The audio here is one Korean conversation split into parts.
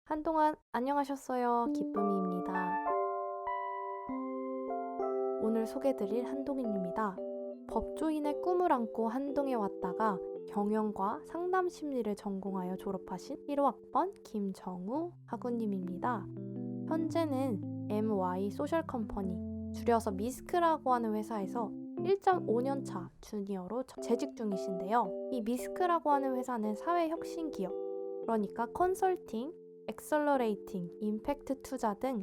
한동안 안녕하셨어요. 기쁨이입니다. 오늘 소개드릴 한동인입니다. 법조인의 꿈을 안고 한동에 왔다가 경영과 상담 심리를 전공하여 졸업하신 1호 학번 김정우 학우님입니다. 현재는 MY 소셜 컴퍼니, 줄여서 미스크라고 하는 회사에서 1.5년 차 주니어로 재직 중이신데요. 이 미스크라고 하는 회사는 사회혁신 기업, 그러니까 컨설팅, 엑셀러레이팅, 임팩트 투자 등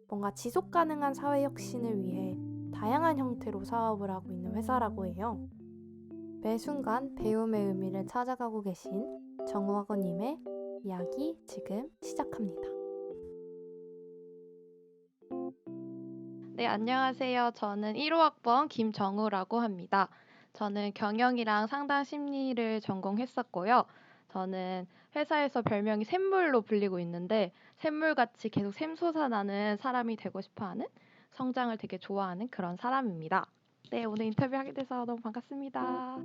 뭔가 지속 가능한 사회 혁신을 위해 다양한 형태로 사업을 하고 있는 회사라고 해요. 매 순간 배움의 의미를 찾아가고 계신 정우학원님의 이야기 지금 시작합니다. 네, 안녕하세요. 저는 1호 학번 김정우라고 합니다. 저는 경영이랑 상담 심리를 전공했었고요. 저는 회사에서 별명이 샘물로 불리고 있는데 샘물같이 계속 샘솟아나는 사람이 되고 싶어하는 성장을 되게 좋아하는 그런 사람입니다. 네, 오늘 인터뷰하게 돼서 너무 반갑습니다.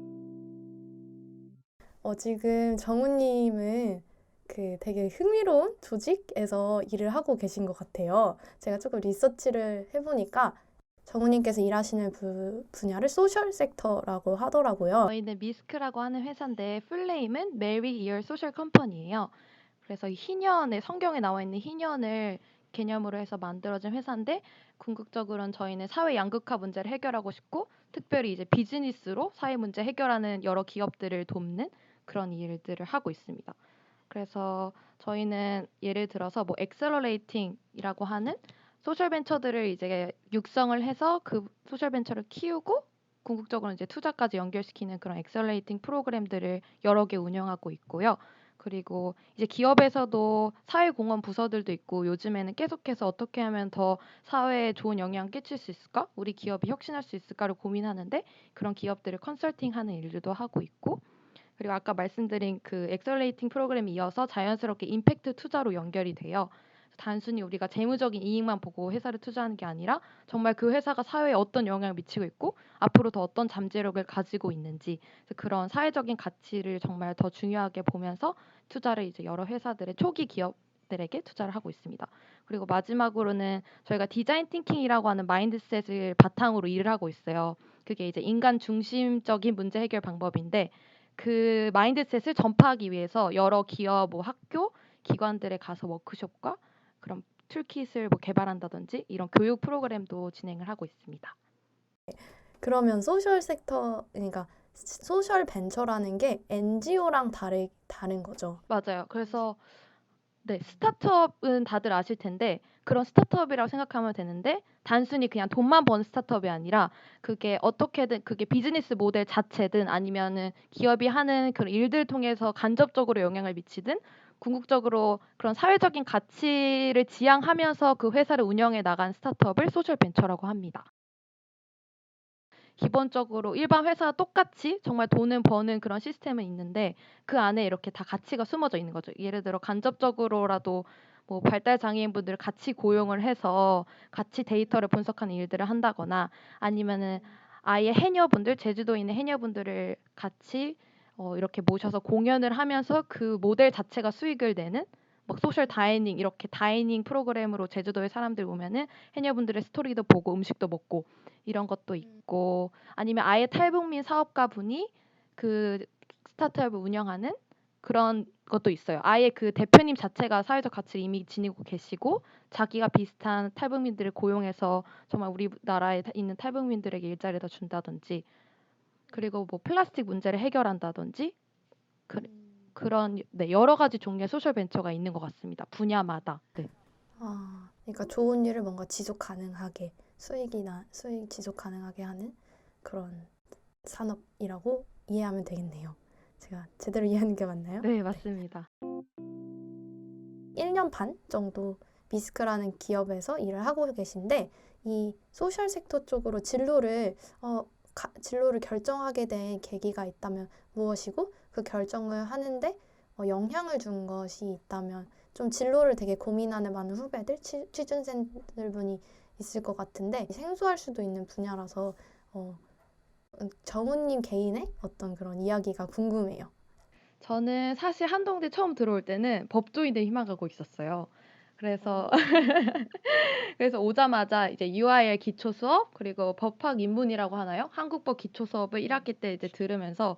지금 정우님은 되게 흥미로운 조직에서 일을 하고 계신 것 같아요. 제가 조금 리서치를 해보니까 정우님께서 일하시는 분야를 소셜 섹터라고 하더라고요. 저희는 미스크라고 하는 회사인데 풀네임은 Marry Your Social Company예요. 그래서 이 희년의 성경에 나와 있는 희년을 개념으로 해서 만들어진 회사인데 궁극적으로는 저희는 사회 양극화 문제를 해결하고 싶고 특별히 이제 비즈니스로 사회 문제 해결하는 여러 기업들을 돕는 그런 일들을 하고 있습니다. 그래서 저희는 예를 들어서 뭐 엑셀러레이팅이라고 하는 소셜 벤처들을 이제 육성을 해서 그 소셜 벤처를 키우고 궁극적으로 이제 투자까지 연결시키는 그런 엑셀러레이팅 프로그램들을 여러 개 운영하고 있고요. 그리고 이제 기업에서도 사회공헌 부서들도 있고 요즘에는 계속해서 어떻게 하면 더 사회에 좋은 영향을 끼칠 수 있을까? 우리 기업이 혁신할 수 있을까를 고민하는데 그런 기업들을 컨설팅하는 일들도 하고 있고 그리고 아까 말씀드린 그 엑셀레이팅 프로그램에 이어서 자연스럽게 임팩트 투자로 연결이 돼요. 단순히 우리가 재무적인 이익만 보고 회사를 투자하는 게 아니라 정말 그 회사가 사회에 어떤 영향을 미치고 있고 앞으로 더 어떤 잠재력을 가지고 있는지 그런 사회적인 가치를 정말 더 중요하게 보면서 투자를 이제 여러 회사들의 초기 기업들에게 투자를 하고 있습니다. 그리고 마지막으로는 저희가 디자인 띵킹이라고 하는 마인드셋을 바탕으로 일을 하고 있어요. 그게 이제 인간 중심적인 문제 해결 방법인데 그 마인드셋을 전파하기 위해서 여러 기업, 뭐 학교, 기관들에 가서 워크숍과 그런 툴킷을 뭐 개발한다든지 이런 교육 프로그램도 진행을 하고 있습니다. 그러면 소셜 섹터, 그러니까 소셜 벤처라는 게 NGO랑 다른 거죠. 맞아요. 그래서 네, 스타트업은 다들 아실 텐데 그런 스타트업이라고 생각하면 되는데 단순히 그냥 돈만 버는 스타트업이 아니라 그게 어떻게든 그게 비즈니스 모델 자체든 아니면은 기업이 하는 그런 일들 통해서 간접적으로 영향을 미치든 궁극적으로 그런 사회적인 가치를 지향하면서 그 회사를 운영해 나간 스타트업을 소셜 벤처라고 합니다. 기본적으로 일반 회사와 똑같이 정말 돈을 버는 그런 시스템은 있는데 그 안에 이렇게 다 가치가 숨어져 있는 거죠. 예를 들어 간접적으로라도 뭐 발달 장애인분들을 같이 고용을 해서 같이 데이터를 분석하는 일들을 한다거나 아니면은 아예 해녀분들 제주도에 있는 해녀분들을 같이 이렇게 모셔서 공연을 하면서 그 모델 자체가 수익을 내는 막 소셜 다이닝 이렇게 다이닝 프로그램으로 제주도에 사람들 오면은 해녀분들의 스토리도 보고 음식도 먹고 이런 것도 있고 아니면 아예 탈북민 사업가분이 그 스타트업을 운영하는 그런 것도 있어요. 아예 그 대표님 자체가 사회적 가치를 이미 지니고 계시고 자기가 비슷한 탈북민들을 고용해서 정말 우리나라에 있는 탈북민들에게 일자리를 더 준다든지 그리고 뭐 플라스틱 문제를 해결한다든지 그, 그런 네, 여러 가지 종류의 소셜 벤처가 있는 것 같습니다. 분야마다. 네. 그러니까 좋은 일을 뭔가 지속 가능하게, 수익 지속 가능하게 하는 그런 산업이라고 이해하면 되겠네요. 제가 제대로 이해하는 게 맞나요? 네, 맞습니다. 1년 반 정도 미스크라는 기업에서 일을 하고 계신데 이 소셜 섹터 쪽으로 진로를 결정하게 된 계기가 있다면 무엇이고 그 결정을 하는데 영향을 준 것이 있다면 좀 진로를 되게 고민하는 많은 후배들, 취준생들분이 있을 것 같은데 생소할 수도 있는 분야라서 정우님 개인의 어떤 그런 이야기가 궁금해요. 저는 사실 한동대 처음 들어올 때는 법조인을 희망하고 있었어요. 그래서 그래서 오자마자 이제 UIL 기초 수업 그리고 법학 입문이라고 하나요? 한국법 기초 수업을 1학기 때 이제 들으면서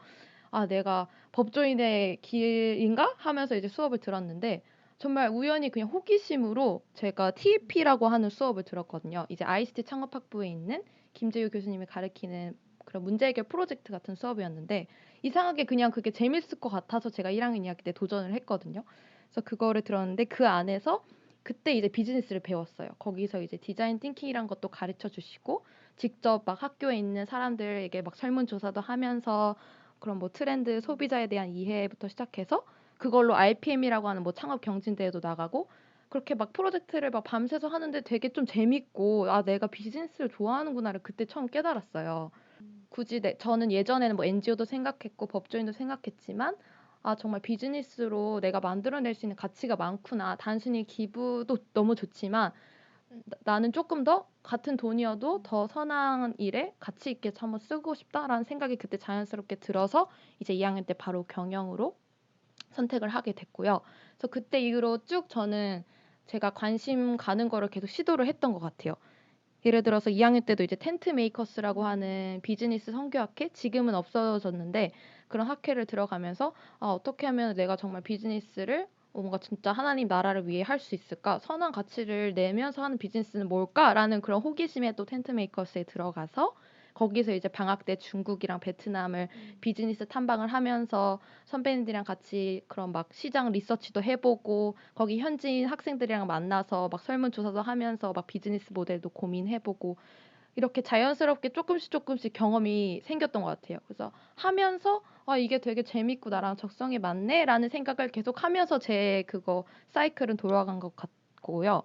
아, 내가 법조인의 길인가? 하면서 이제 수업을 들었는데 정말 우연히 그냥 호기심으로 제가 TEP라고 하는 수업을 들었거든요. 이제 ICT 창업학부에 있는 김재유 교수님이 가르치는 그런 문제 해결 프로젝트 같은 수업이었는데 이상하게 그냥 그게 재밌을 것 같아서 제가 1학년 2학기 때 도전을 했거든요. 그래서 그거를 들었는데 그 안에서 그때 이제 비즈니스를 배웠어요. 거기서 이제 디자인 띵킹이란 것도 가르쳐 주시고 직접 막 학교에 있는 사람들에게 막 설문조사도 하면서 그런 뭐 트렌드 소비자에 대한 이해부터 시작해서 그걸로 RPM이라고 하는 뭐 창업 경진대회도 나가고 그렇게 막 프로젝트를 막 밤새서 하는데 되게 좀 재밌고 아 내가 비즈니스를 좋아하는구나를 그때 처음 깨달았어요. 굳이 저는 예전에는 뭐 NGO도 생각했고 법조인도 생각했지만 아 정말 비즈니스로 내가 만들어낼 수 있는 가치가 많구나. 단순히 기부도 너무 좋지만 나는 조금 더 같은 돈이어도 더 선한 일에 가치 있게 한번 쓰고 싶다라는 생각이 그때 자연스럽게 들어서 이제 2학년 때 바로 경영으로 선택을 하게 됐고요. 그래서 그때 이후로 쭉 저는 제가 관심 가는 거를 계속 시도를 했던 것 같아요. 예를 들어서 2학년 때도 이제 텐트 메이커스라고 하는 비즈니스 선교학회 지금은 없어졌는데 그런 학회를 들어가면서 아, 어떻게 하면 내가 정말 비즈니스를 뭔가 진짜 하나님 나라를 위해 할 수 있을까? 선한 가치를 내면서 하는 비즈니스는 뭘까?라는 그런 호기심에 또 텐트 메이커스에 들어가서 거기서 이제 방학 때 중국이랑 베트남을 비즈니스 탐방을 하면서 선배님들이랑 같이 그런 막 시장 리서치도 해보고 거기 현지인 학생들이랑 만나서 막 설문조사도 하면서 막 비즈니스 모델도 고민해보고 이렇게 자연스럽게 조금씩 경험이 생겼던 것 같아요. 그래서 하면서 아 이게 되게 재밌고 나랑 적성이 맞네라는 생각을 계속 하면서 제 그거 사이클은 돌아간 것 같고요.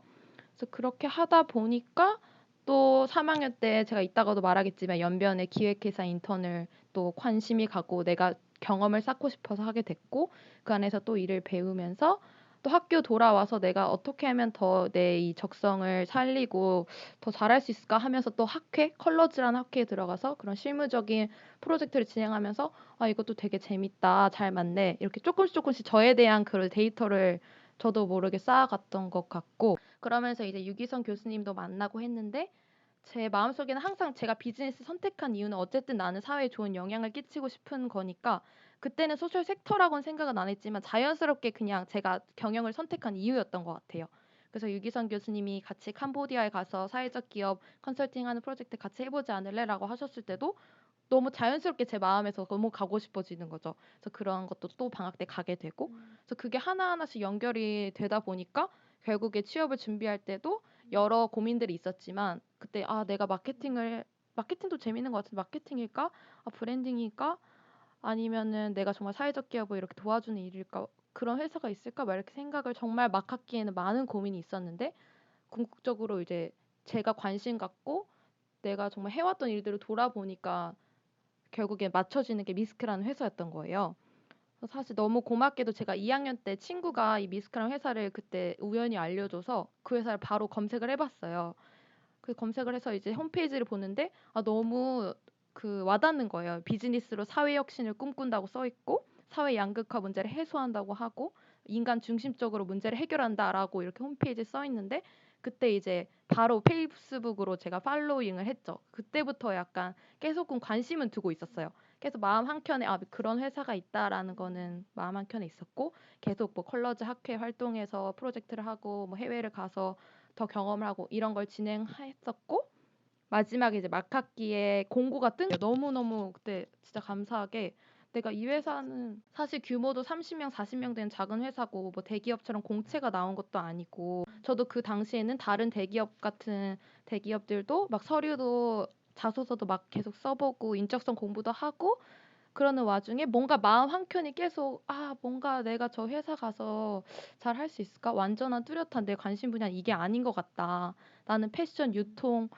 그래서 그렇게 하다 보니까 또 3학년 때 제가 이따가도 말하겠지만 연변에 기획회사 인턴을 또 관심이 가고 내가 경험을 쌓고 싶어서 하게 됐고 그 안에서 또 일을 배우면서 또 학교 돌아와서 내가 어떻게 하면 더 내 이 적성을 살리고 더 잘할 수 있을까 하면서 또 학회, 컬러즈라는 학회에 들어가서 그런 실무적인 프로젝트를 진행하면서 아 이것도 되게 재밌다, 잘 맞네 이렇게 조금씩 저에 대한 그런 데이터를 저도 모르게 쌓아갔던 것 같고 그러면서 이제 유기성 교수님도 만나고 했는데 제 마음속에는 항상 제가 비즈니스 선택한 이유는 어쨌든 나는 사회에 좋은 영향을 끼치고 싶은 거니까 그때는 소셜 섹터라고는 생각은 안 했지만 자연스럽게 그냥 제가 경영을 선택한 이유였던 것 같아요. 그래서 유기성 교수님이 같이 캄보디아에 가서 사회적 기업 컨설팅하는 프로젝트 같이 해보지 않을래라고 하셨을 때도 너무 자연스럽게 제 마음에서 너무 가고 싶어지는 거죠. 그래서 그런 것도 또 방학 때 가게 되고, 그래서 그게 하나하나씩 연결이 되다 보니까 결국에 취업을 준비할 때도 여러 고민들이 있었지만 그때 아 내가 마케팅도 재밌는 것 같은데 마케팅일까? 아 브랜딩일까? 아니면은 내가 정말 사회적 기업을 이렇게 도와주는 일일까? 그런 회사가 있을까? 막 이렇게 생각을 정말 막 학기에는 많은 고민이 있었는데 궁극적으로 이제 제가 관심 갖고 내가 정말 해왔던 일들을 돌아보니까 결국에 맞춰지는 게 미스크라는 회사였던 거예요. 그래서 사실 너무 고맙게도 제가 2학년 때 친구가 이 미스크라는 회사를 그때 우연히 알려줘서 그 회사를 바로 검색을 해봤어요. 그 검색을 해서 이제 홈페이지를 보는데 아 너무 그 와닿는 거예요. 비즈니스로 사회 혁신을 꿈꾼다고 써 있고 사회 양극화 문제를 해소한다고 하고 인간 중심적으로 문제를 해결한다라고 이렇게 홈페이지에 써 있는데 그때 이제 바로 페이스북으로 제가 팔로잉을 했죠. 그때부터 약간 계속 관심은 두고 있었어요. 그래서 마음 한켠에 아 그런 회사가 있다라는 거는 마음 한켠에 있었고 계속 뭐 컬러즈 학회 활동에서 프로젝트를 하고 뭐 해외를 가서 더 경험을 하고 이런 걸 진행했었고 마지막에 이제 막학기에 공고가 뜬 거예요. 너무너무 그때 진짜 감사하게 내가 이 회사는 사실 규모도 30명, 40명 되는 작은 회사고 뭐 대기업처럼 공채가 나온 것도 아니고 저도 그 당시에는 다른 대기업 같은 대기업들도 막 서류도 자소서도 막 계속 써보고 인적성 공부도 하고 그러는 와중에 뭔가 마음 한켠이 계속 아 뭔가 내가 저 회사 가서 잘 할 수 있을까? 완전한 뚜렷한 내 관심 분야는 이게 아닌 것 같다. 나는 패션, 유통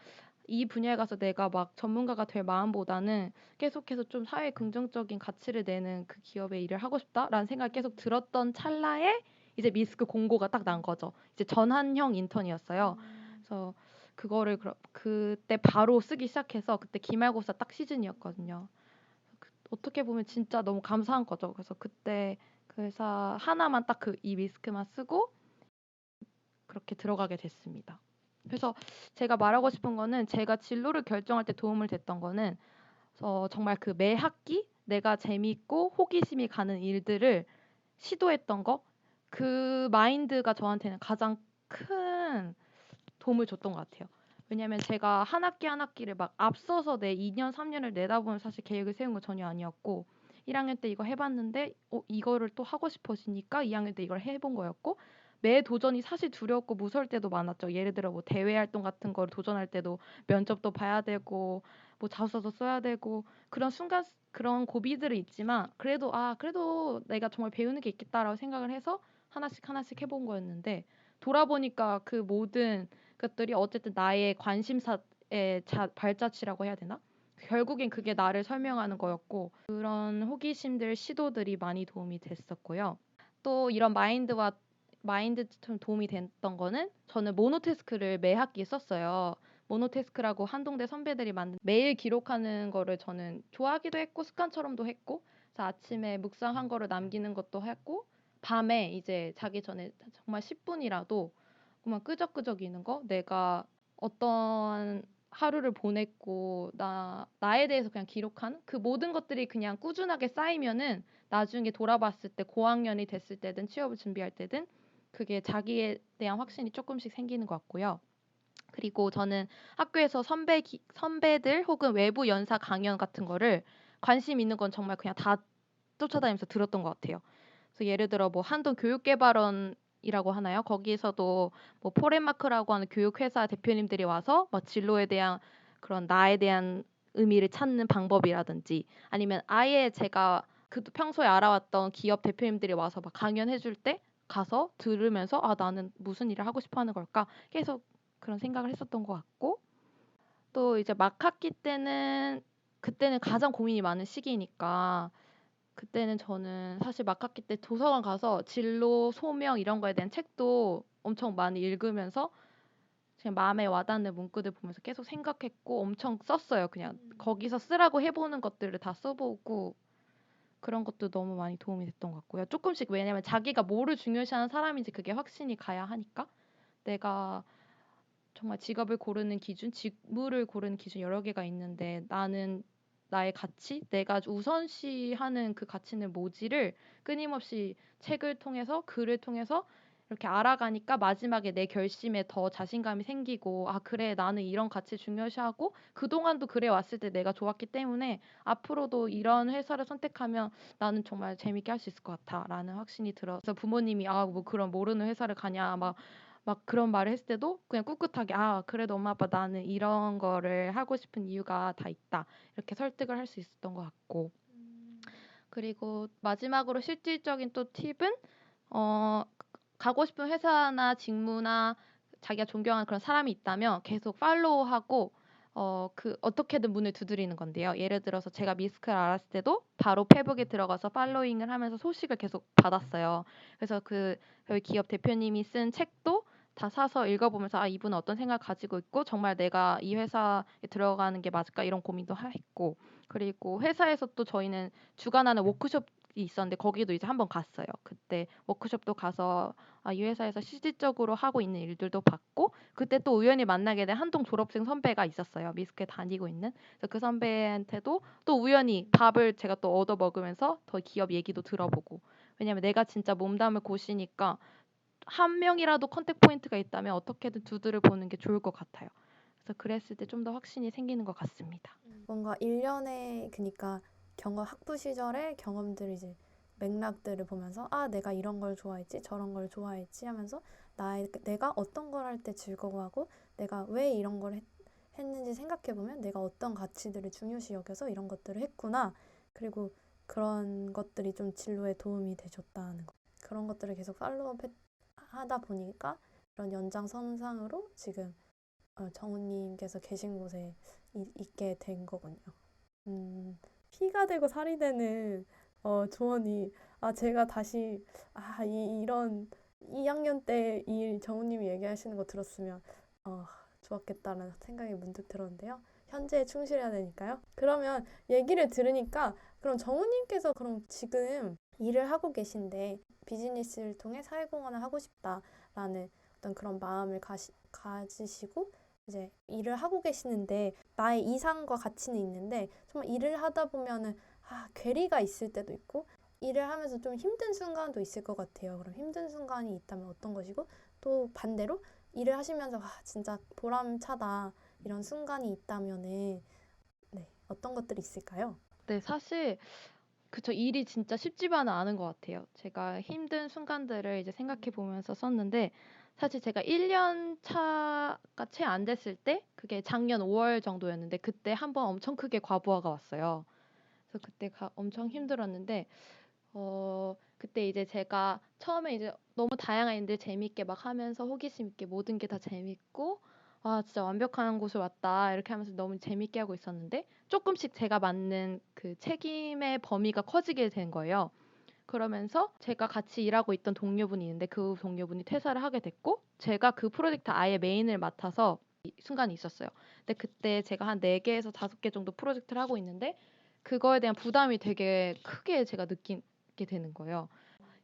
이 분야에 가서 내가 막 전문가가 될 마음보다는 계속해서 좀 사회 긍정적인 가치를 내는 그 기업에 일을 하고 싶다라는 생각이 계속 들었던 찰나에 이제 미스크 공고가 딱 난 거죠. 이제 전환형 인턴이었어요. 그래서 그거를 그때 바로 쓰기 시작해서 그때 기말고사 딱 시즌이었거든요. 어떻게 보면 진짜 너무 감사한 거죠. 그래서 그때 그 회사 하나만 딱 이 미스크만 쓰고 그렇게 들어가게 됐습니다. 그래서 제가 말하고 싶은 거는 제가 진로를 결정할 때 도움을 됐던 거는 정말 그 매 학기 내가 재밌고 호기심이 가는 일들을 시도했던 거, 그 마인드가 저한테는 가장 큰 도움을 줬던 것 같아요. 왜냐면 제가 한 학기 한 학기를 막 앞서서 내 2년, 3년을 내다보면 사실 계획을 세운 건 전혀 아니었고 1학년 때 이거 해봤는데 이거를 또 하고 싶어지니까 2학년 때 이걸 해본 거였고 매 도전이 사실 두렵고 무서울 때도 많았죠. 예를 들어 뭐 대외 활동 같은 걸 도전할 때도 면접도 봐야 되고 뭐 자소서도 써야 되고 그런 순간 그런 고비들은 있지만 그래도 내가 정말 배우는 게 있겠다라고 생각을 해서 하나씩 하나씩 해본 거였는데 돌아보니까 그 모든 것들이 어쨌든 나의 관심사의 발자취라고 해야 되나? 결국엔 그게 나를 설명하는 거였고 그런 호기심들 시도들이 많이 도움이 됐었고요. 또 이런 마인드처럼 도움이 됐던 거는 저는 모노태스크를 매 학기 썼어요. 모노태스크라고 한동대 선배들이 만든 매일 기록하는 거를 저는 좋아하기도 했고 습관처럼도 했고 그래서 아침에 묵상한 거를 남기는 것도 했고 밤에 이제 자기 전에 정말 10분이라도 그만 끄적끄적 있는 거 내가 어떤 하루를 보냈고 나에 대해서 그냥 기록하는 그 모든 것들이 그냥 꾸준하게 쌓이면은 나중에 돌아봤을 때 고학년이 됐을 때든 취업을 준비할 때든 그게 자기에 대한 확신이 조금씩 생기는 것 같고요. 그리고 저는 학교에서 선배들 혹은 외부 연사 강연 같은 거를 관심 있는 건 정말 그냥 다 쫓아다니면서 들었던 것 같아요. 그래서 예를 들어 뭐 한동 교육개발원이라고 하나요? 거기서도 뭐 포렌마크라고 하는 교육회사 대표님들이 와서 뭐 진로에 대한 그런 나에 대한 의미를 찾는 방법이라든지 아니면 아예 제가 그 평소에 알아왔던 기업 대표님들이 와서 막 강연해줄 때 가서 들으면서 나는 무슨 일을 하고 싶어 하는 걸까? 계속 그런 생각을 했었던 것 같고 또 이제 막 학기 때는 그때는 가장 고민이 많은 시기니까 그때는 저는 사실 막 학기 때 도서관 가서 진로, 소명 이런 거에 대한 책도 엄청 많이 읽으면서 그냥 마음에 와닿는 문구들 보면서 계속 생각했고 엄청 썼어요. 그냥 거기서 쓰라고 해보는 것들을 다 써보고 그런 것도 너무 많이 도움이 됐던 것 같고요. 조금씩 왜냐면 자기가 뭐를 중요시하는 사람인지 그게 확신이 가야 하니까 내가 정말 직업을 고르는 기준, 직무를 고르는 기준 여러 개가 있는데 나는 나의 가치, 내가 우선시하는 그 가치는 뭐지를 끊임없이 책을 통해서 글을 통해서 이렇게 알아가니까 마지막에 내 결심에 더 자신감이 생기고 그래 나는 이런 가치 중요시하고 그동안도 그래 왔을 때 내가 좋았기 때문에 앞으로도 이런 회사를 선택하면 나는 정말 재밌게 할 수 있을 것 같아라는 확신이 들어서 부모님이 뭐 그런 모르는 회사를 가냐 막 그런 말을 했을 때도 그냥 꿋꿋하게 그래도 엄마 아빠 나는 이런 거를 하고 싶은 이유가 다 있다. 이렇게 설득을 할 수 있었던 것 같고. 그리고 마지막으로 실질적인 또 팁은 가고 싶은 회사나 직무나 자기가 존경하는 그런 사람이 있다면 계속 팔로우하고 어떻게든 문을 두드리는 건데요. 예를 들어서 제가 미스크를 알았을 때도 바로 페북에 들어가서 팔로잉을 하면서 소식을 계속 받았어요. 그래서 그 기업 대표님이 쓴 책도 다 사서 읽어보면서 이분은 어떤 생각을 가지고 있고 정말 내가 이 회사에 들어가는 게 맞을까 이런 고민도 했고 그리고 회사에서 또 저희는 주관하는 워크숍이 있었는데 거기도 이제 한번 갔어요. 그때 워크숍도 가서 이 회사에서 실질적으로 하고 있는 일들도 봤고 그때 또 우연히 만나게 된 한동 졸업생 선배가 있었어요. 미스크에 다니고 있는. 그래서 그 선배한테도 또 우연히 밥을 제가 또 얻어 먹으면서 더 기업 얘기도 들어보고 왜냐면 내가 진짜 몸담을 곳이니까 한 명이라도 컨택 포인트가 있다면 어떻게든 두드려 보는 게 좋을 것 같아요. 그래서 그랬을 때 좀 더 확신이 생기는 것 같습니다. 뭔가 일련의 그니까 학부 시절의 경험들 이제 맥락들을 보면서 내가 이런 걸 좋아했지 저런 걸 좋아했지 하면서 내가 어떤 걸 할 때 즐거워하고 내가 왜 이런 걸 했는지 생각해보면 내가 어떤 가치들을 중요시 여겨서 이런 것들을 했구나. 그리고 그런 것들이 좀 진로에 도움이 되셨다는 거. 그런 것들을 계속 팔로우업 하다 보니까 그런 연장선상으로 지금 정우님께서 계신 곳에 있게 된 거군요. 피가 되고 살이 되는 조언이 제가 다시 이런 2학년 때 이 정우님이 얘기하시는 거 들었으면 좋았겠다는 생각이 문득 들었는데요. 현재에 충실해야 되니까요. 그러면 얘기를 들으니까 그럼 정우님께서 그럼 지금 일을 하고 계신데 비즈니스를 통해 사회공헌을 하고 싶다라는 어떤 그런 마음을 가지시고 이제 일을 하고 계시는데 나의 이상과 가치는 있는데 정말 일을 하다 보면은 괴리가 있을 때도 있고 일을 하면서 좀 힘든 순간도 있을 것 같아요. 그럼 힘든 순간이 있다면 어떤 것이고 또 반대로 일을 하시면서 진짜 보람차다 이런 순간이 있다면은 네, 어떤 것들이 있을까요? 네, 사실 그쵸. 일이 진짜 쉽지만은 않은 것 같아요. 제가 힘든 순간들을 이제 생각해 보면서 썼는데 사실 제가 1년 차가 채 안 됐을 때 그게 작년 5월 정도였는데 그때 한번 엄청 크게 과부하가 왔어요. 그래서 그때 엄청 힘들었는데 그때 이제 제가 처음에 이제 너무 다양한 일들 재밌게 막 하면서 호기심 있게 모든 게 다 재밌고 진짜 완벽한 곳을 왔다 이렇게 하면서 너무 재밌게 하고 있었는데 조금씩 제가 맡는 그 책임의 범위가 커지게 된 거예요. 그러면서 제가 같이 일하고 있던 동료분이 있는데 그 동료분이 퇴사를 하게 됐고 제가 그 프로젝트 아예 메인을 맡아서 순간이 있었어요. 근데 그때 제가 한 4개에서 5개 정도 프로젝트를 하고 있는데 그거에 대한 부담이 되게 크게 제가 느끼게 되는 거예요.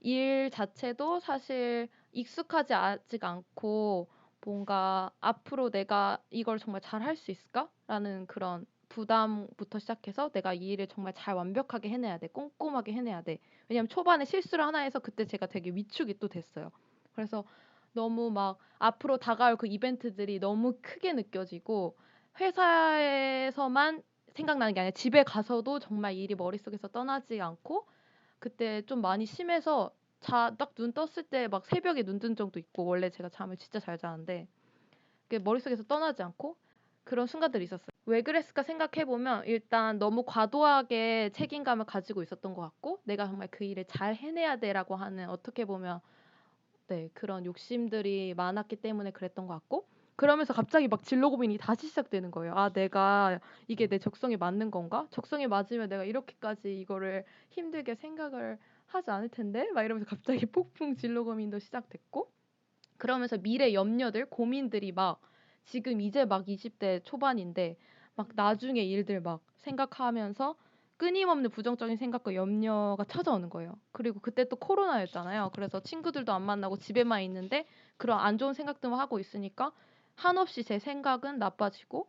일 자체도 사실 익숙하지 아직 않고 뭔가 '앞으로 내가 이걸 정말 잘할 수 있을까?'라는 그런 부담부터 시작해서 '내가 이 일을 정말 잘 완벽하게 해내야 돼. 꼼꼼하게 해내야 돼.' 왜냐면 초반에 실수를 하나 해서 그때 제가 되게 위축이 또 됐어요. 그래서 너무 막 앞으로 다가올 그 이벤트들이 너무 크게 느껴지고 회사에서만 생각나는 게 아니라 집에 가서도 정말 일이 머릿속에서 떠나지 않고 그때 좀 많이 심해서 딱 눈 떴을 때 막 새벽에 눈 뜬 적도 있고 원래 제가 잠을 진짜 잘 자는데 그게 머릿속에서 떠나지 않고 그런 순간들이 있었어요. 왜 그랬을까 생각해 보면 일단 너무 과도하게 책임감을 가지고 있었던 것 같고 내가 정말 그 일을 잘 해내야 돼라고 하는 어떻게 보면 네, 그런 욕심들이 많았기 때문에 그랬던 것 같고 그러면서 갑자기 막 진로 고민이 다시 시작되는 거예요. '아 내가 이게 내 적성에 맞는 건가? 적성에 맞으면 내가 이렇게까지 이거를 힘들게 생각을 하지 않을 텐데?' 막 이러면서 갑자기 폭풍 진로 고민도 시작됐고 그러면서 미래 염려들, 고민들이 막 지금 이제 막 20대 초반인데 막 나중에 일들 막 생각하면서 끊임없는 부정적인 생각과 염려가 찾아오는 거예요. 그리고 그때 또 코로나였잖아요. 그래서 친구들도 안 만나고 집에만 있는데 그런 안 좋은 생각들만 하고 있으니까 한없이 제 생각은 나빠지고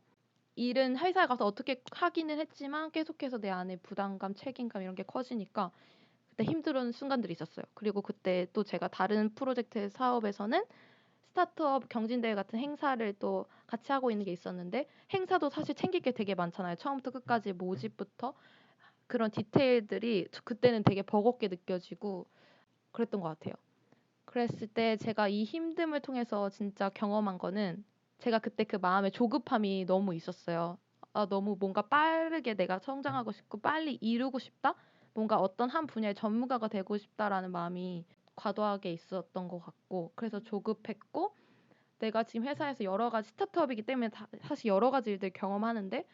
일은 회사에 가서 어떻게 하기는 했지만 계속해서 내 안에 부담감, 책임감 이런 게 커지니까 그때 힘든 순간들이 있었어요. 그리고 그때 또 제가 다른 프로젝트 사업에서는 스타트업 경진대회 같은 행사를 또 같이 하고 있는 게 있었는데 행사도 사실 챙길 게 되게 많잖아요. 처음부터 끝까지 모집부터 그런 디테일들이 그때는 되게 버겁게 느껴지고 그랬던 것 같아요. 그랬을 때 제가 이 힘듦을 통해서 진짜 경험한 거는 제가 그때 그 마음의 조급함이 너무 있었어요. 너무 뭔가 빠르게 내가 성장하고 싶고 빨리 이루고 싶다? 뭔가 어떤 한 분야의 전문가가 되고 싶다라는 마음이 과도하게 있었던 것 같고 그래서 조급했고 내가 지금 회사에서 여러 가지 스타트업이기 때문에 사실 여러 가지 일들 경험하는데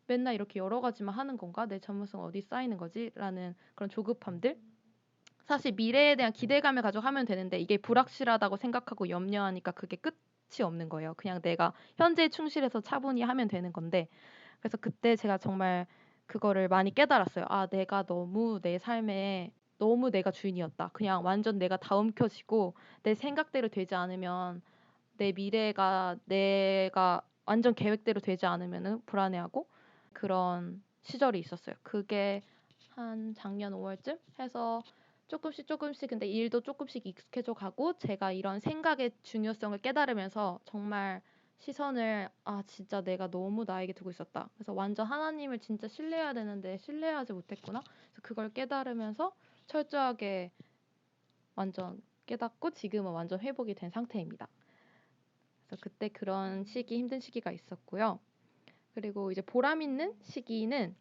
맨날 이렇게 여러 가지만 하는 건가? 내 전문성 어디 쌓이는 거지? 라는 그런 조급함들? 사실 미래에 대한 기대감을 가지고 하면 되는데 이게 불확실하다고 생각하고 염려하니까 그게 끝이 없는 거예요. 그냥 내가 현재에 충실해서 차분히 하면 되는 건데 그래서 그때 제가 정말 그거를 많이 깨달았어요. 내가 너무 내 삶에 너무 내가 주인이었다. 그냥 완전 내가 다 움켜쥐고 내 생각대로 되지 않으면 내 미래가 내가 완전 계획대로 되지 않으면은 불안해하고 그런 시절이 있었어요. 그게 한 작년 5월쯤 해서 조금씩 근데 일도 조금씩 익숙해져 가고 제가 이런 생각의 중요성을 깨달으면서 정말 시선을 진짜 내가 너무 나에게 두고 있었다. 그래서 완전 하나님을 진짜 신뢰해야 되는데 신뢰하지 못했구나. 그래서 그걸 깨달으면서 철저하게 완전 깨닫고 지금은 완전 회복이 된 상태입니다. 그래서 그때 그런 힘든 시기가 있었고요. 그리고 이제 보람 있는 시기는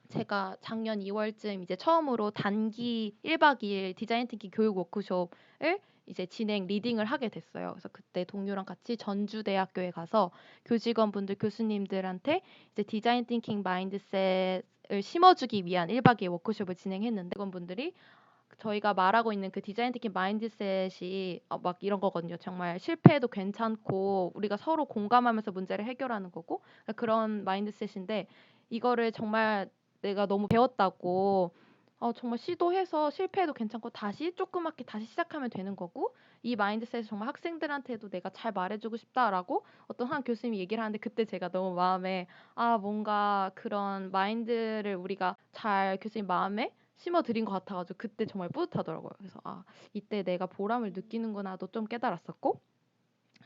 제가 작년 2월쯤 이제 처음으로 단기 1박 2일 디자인 띵킹 교육 워크숍을 이제 리딩을 하게 됐어요. 그래서 그때 동료랑 같이 전주대학교에 가서 교직원분들, 교수님들한테 이제 디자인 띵킹 마인드셋을 심어주기 위한 1박 2일 워크숍을 진행했는데 직원분들이 저희가 말하고 있는 그 디자인 थि킹 마인드셋이 막 이런 거거든요. 정말 실패해도 괜찮고 우리가 서로 공감하면서 문제를 해결하는 거고 그런 마인드셋인데 이거를 정말 내가 너무 배웠다고 정말 시도해서 실패해도 괜찮고 다시 조그맣게 다시 시작하면 되는 거고 이 마인드셋을 정말 학생들한테도 내가 잘 말해주고 싶다라고 어떤 한 교수님이 얘기를 하는데 그때 제가 너무 마음에 뭔가 그런 마인드를 우리가 잘 교수님 마음에 심어드린 것 같아가지고 그때 정말 뿌듯하더라고요. 그래서 이때 내가 보람을 느끼는구나도 좀 깨달았었고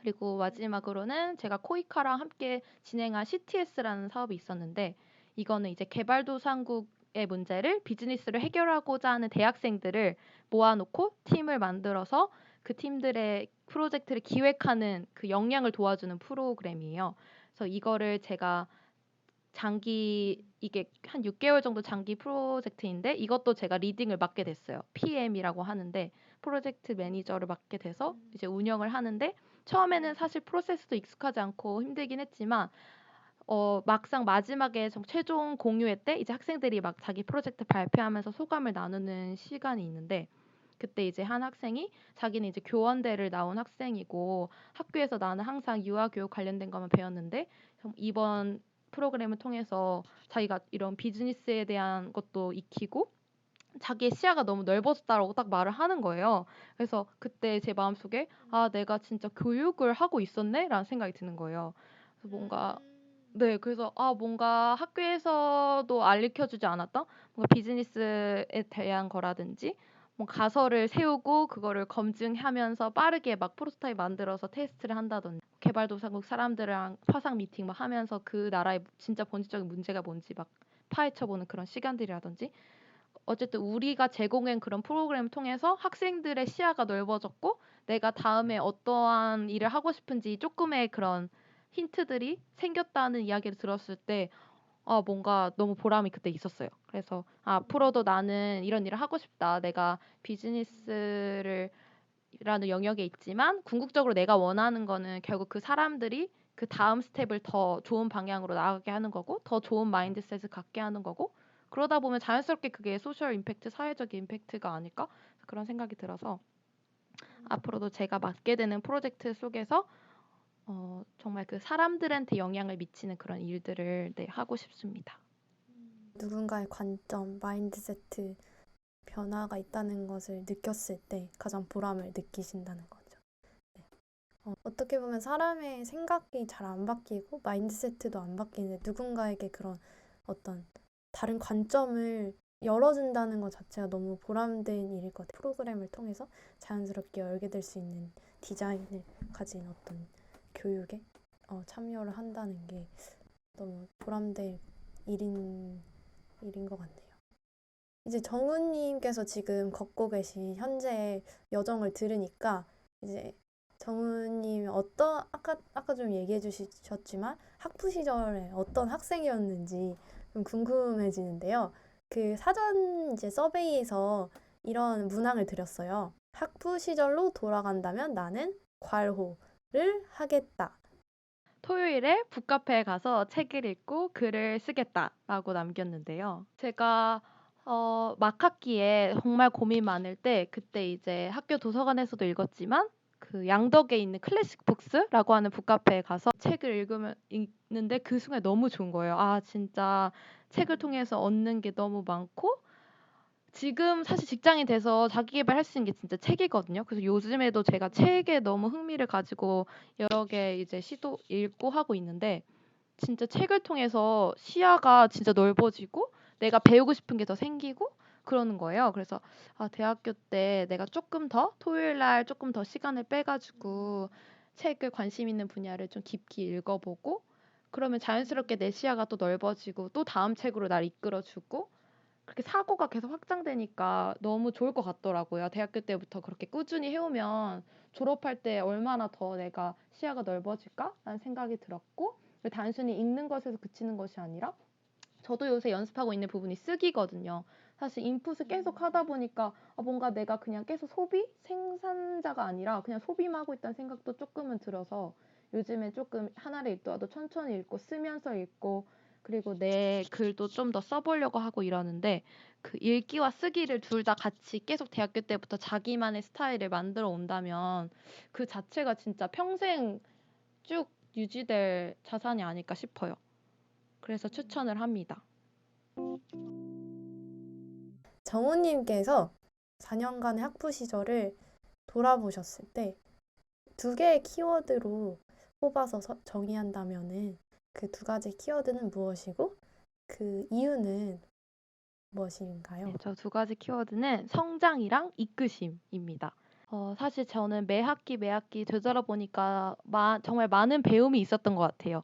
그리고 마지막으로는 제가 코이카랑 함께 진행한 CTS라는 사업이 있었는데 이거는 이제 개발도상국의 문제를 비즈니스로 해결하고자 하는 대학생들을 모아놓고 팀을 만들어서 그 팀들의 프로젝트를 기획하는 그 역량을 도와주는 프로그램이에요. 그래서 이거를 제가 이게 한 6개월 정도 장기 프로젝트인데 이것도 제가 리딩을 맡게 됐어요. PM이라고 하는데 프로젝트 매니저를 맡게 돼서 이제 운영을 하는데 처음에는 사실 프로세스도 익숙하지 않고 힘들긴 했지만 막상 마지막에 최종 공유회 때 이제 학생들이 막 자기 프로젝트 발표하면서 소감을 나누는 시간이 있는데 그때 이제 한 학생이 자기는 이제 교원대를 나온 학생이고 학교에서 나는 항상 유아교육 관련된 것만 배웠는데 이번 프로그램을 통해서 자기가 이런 비즈니스에 대한 것도 익히고 자기의 시야가 너무 넓어졌다라고 딱 말을 하는 거예요. 그래서 그때 제 마음속에 내가 진짜 교육을 하고 있었네라는 생각이 드는 거예요. 그래서 뭔가 네, 그래서 뭔가 학교에서도 알려주지 않았던 뭔가 비즈니스에 대한 거라든지 뭐 가설을 세우고 그거를 검증하면서 빠르게 막 프로토타입 만들어서 테스트를 한다든지 개발도상국 사람들이랑 화상 미팅 막 하면서 그 나라의 진짜 본질적인 문제가 뭔지 막 파헤쳐보는 그런 시간들이라든지 어쨌든 우리가 제공한 그런 프로그램을 통해서 학생들의 시야가 넓어졌고 내가 다음에 어떠한 일을 하고 싶은지 조금의 그런 힌트들이 생겼다는 이야기를 들었을 때 뭔가 너무 보람이 그때 있었어요. 그래서 앞으로도 나는 이런 일을 하고 싶다. 내가 비즈니스를 라는 영역에 있지만 궁극적으로 내가 원하는 거는 결국 그 사람들이 그 다음 스텝을 더 좋은 방향으로 나아가게 하는 거고 더 좋은 마인드셋을 갖게 하는 거고 그러다 보면 자연스럽게 그게 소셜 임팩트, 사회적 임팩트가 아닐까? 그런 생각이 들어서 앞으로도 제가 맡게 되는 프로젝트 속에서 정말 그 사람들한테 영향을 미치는 그런 일들을 하고 싶습니다. 누군가의 관점, 마인드세트 변화가 있다는 것을 느꼈을 때 가장 보람을 느끼신다는 거죠. 네. 어떻게 보면 사람의 생각이 잘 안 바뀌고 마인드세트도 안 바뀌는데 누군가에게 그런 어떤 다른 관점을 열어준다는 것 자체가 너무 보람된 일일 것 같아요. 프로그램을 통해서 자연스럽게 열게 될 수 있는 디자인을 가진 어떤 교육에 참여를 한다는 게 너무 보람된 일인 것 같네요. 이제 정우님께서 지금 걷고 계신 현재의 여정을 들으니까 이제 정우님 아까 좀 얘기해 주셨지만 학부 시절에 어떤 학생이었는지 좀 궁금해지는데요. 그 사전 이제 서베이에서 이런 문항을 드렸어요. 학부 시절로 돌아간다면 나는 괄호를 하겠다. 토요일에 북카페에 가서 책을 읽고 글을 쓰겠다라고 남겼는데요. 제가 막학기에 정말 고민 많을 때 그때 이제 학교 도서관에서도 읽었지만 그 양덕에 있는 클래식 북스라고 하는 북카페에 가서 책을 읽는데 그 순간 너무 좋은 거예요. 진짜 책을 통해서 얻는 게 너무 많고 지금 사실 직장이 돼서 자기 계발할 수 있는 게 진짜 책이거든요. 그래서 요즘에도 제가 책에 너무 흥미를 가지고 여러 개 이제 읽고 하고 있는데 진짜 책을 통해서 시야가 진짜 넓어지고 내가 배우고 싶은 게 더 생기고 그러는 거예요. 그래서 대학교 때 내가 조금 더 토요일 날 조금 더 시간을 빼가지고 책을 관심 있는 분야를 좀 깊게 읽어보고 그러면 자연스럽게 내 시야가 또 넓어지고 또 다음 책으로 날 이끌어주고 그렇게 사고가 계속 확장되니까 너무 좋을 것 같더라고요. 대학교 때부터 그렇게 꾸준히 해오면 졸업할 때 얼마나 더 내가 시야가 넓어질까라는 생각이 들었고 단순히 읽는 것에서 그치는 것이 아니라 저도 요새 연습하고 있는 부분이 쓰기거든요. 사실 인풋을 계속 하다 보니까 뭔가 내가 그냥 계속 생산자가 아니라 그냥 소비만 하고 있다는 생각도 조금은 들어서 요즘에 조금 하나를 읽더라도 천천히 읽고 쓰면서 읽고 그리고 내 글도 좀 더 써보려고 하고 이러는데 그 읽기와 쓰기를 둘 다 같이 계속 대학교 때부터 자기만의 스타일을 만들어 온다면 그 자체가 진짜 평생 쭉 유지될 자산이 아닐까 싶어요. 그래서 추천을 합니다. 정우님께서 4년간의 학부 시절을 돌아보셨을 때 두 개의 키워드로 뽑아서 정의한다면은 그 두 가지 키워드는 무엇이고 그 이유는 무엇인가요? 네, 저 두 가지 키워드는 성장이랑 이끄심입니다. 사실 저는 매 학기 매 학기 되돌아보니까 정말 많은 배움이 있었던 것 같아요.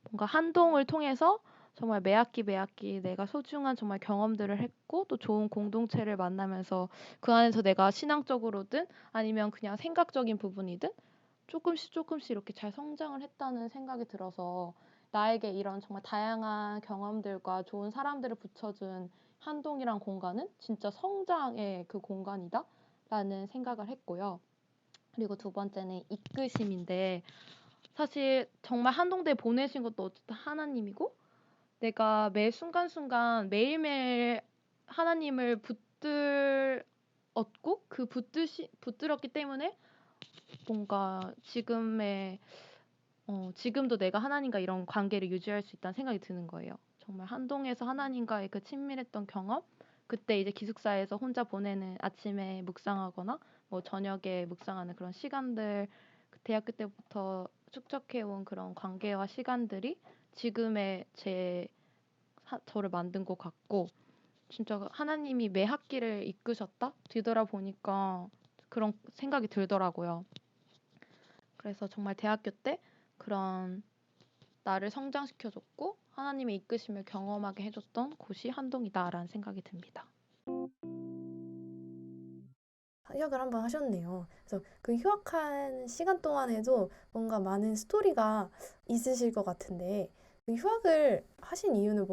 뭔가 한동을 통해서 정말 매 학기 매 학기 내가 소중한 정말 경험들을 했고 또 좋은 공동체를 만나면서 그 안에서 내가 신앙적으로든 아니면 그냥 생각적인 부분이든 조금씩 조금씩 이렇게 잘 성장을 했다는 생각이 들어서 나에게 이런 정말 다양한 경험들과 좋은 사람들을 붙여준 한동이란 공간은 진짜 성장의 그 공간이다라는 생각을 했고요. 그리고 두 번째는 이끄심인데 사실 정말 한동대 보내신 것도 어쨌든 하나님이고 내가 매 순간순간 매일매일 하나님을 얻고 그 붙들었기 때문에 뭔가 지금도 내가 하나님과 이런 관계를 유지할 수 있다는 생각이 드는 거예요. 정말 한동에서 하나님과의 그 친밀했던 경험, 그때 이제 기숙사에서 혼자 보내는 아침에 묵상하거나 뭐 저녁에 묵상하는 그런 시간들, 그 대학교 때부터 축적해온 그런 관계와 시간들이 지금의 저를 만든 것 같고, 진짜 하나님이 매 학기를 이끄셨다? 뒤돌아보니까 그런 생각이 들더라고요. 그래서 정말 대학교 때 그런 나를 성장시켜줬고 하나님의 이끄심을 경험하게 해줬던 곳이 한동이다라는 생각이 듭니다. 휴학을 한번 하셨네요. 그래서 그 휴학한 시간 동안에도 뭔가 많은 스토리가 있으실 것 같은데 그 휴학을 하신 이유는